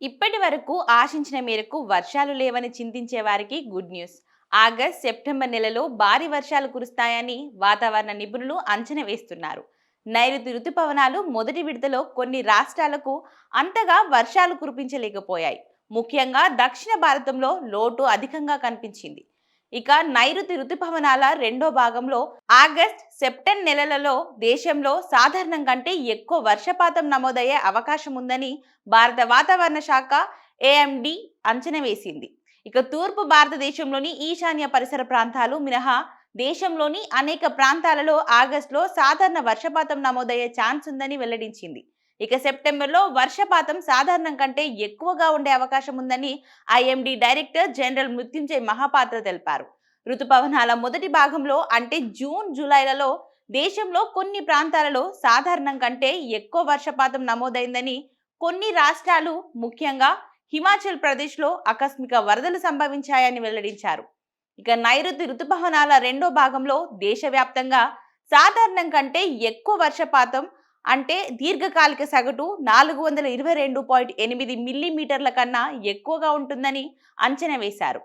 ఇప్పటి వరకు ఆశించిన మేరకు వర్షాలు లేవని చింతించే వారికి గుడ్ న్యూస్. ఆగస్ట్, సెప్టెంబర్ నెలలో భారీ వర్షాలు కురుస్తాయని వాతావరణ నిపుణులు అంచనా వేస్తున్నారు. నైరుతి రుతుపవనాలు మొదటి విడతలో కొన్ని రాష్ట్రాలకు అంతగా వర్షాలు కురిపించలేకపోయాయి. ముఖ్యంగా దక్షిణ భారతంలో లోటు అధికంగా కనిపించింది. ఇక నైరుతి రుతుపవనాల రెండో భాగంలో ఆగస్ట్, సెప్టెంబర్ నెలలలో దేశంలో సాధారణం కంటే ఎక్కువ వర్షపాతం నమోదయ్యే అవకాశం ఉందని భారత వాతావరణ శాఖ ఏఎండి అంచనా వేసింది. ఇక తూర్పు భారతదేశంలోని ఈశాన్య పరిసర ప్రాంతాలు మినహా దేశంలోని అనేక ప్రాంతాలలో ఆగస్టులో సాధారణ వర్షపాతం నమోదయ్యే ఛాన్స్ ఉందని వెల్లడించింది. ఇక సెప్టెంబర్లో వర్షపాతం సాధారణం కంటే ఎక్కువగా ఉండే అవకాశం ఉందని IMD director general Mrutyunjay Mohapatra తెలిపారు. రుతుపవనాల మొదటి భాగంలో అంటే జూన్, జూలైలలో దేశంలో కొన్ని ప్రాంతాలలో సాధారణం కంటే ఎక్కువ వర్షపాతం నమోదైందని, కొన్ని రాష్ట్రాలు ముఖ్యంగా హిమాచల్ ప్రదేశ్లో ఆకస్మిక వరదలు సంభవించాయని వెల్లడించారు. ఇక నైరుతి రుతుపవనాల రెండో భాగంలో దేశవ్యాప్తంగా సాధారణం కంటే ఎక్కువ వర్షపాతం అంటే దీర్ఘకాలిక సగటు 422.8 మిల్లీమీటర్ల కన్నా ఎక్కువగా ఉంటుందని అంచనా వేశారు.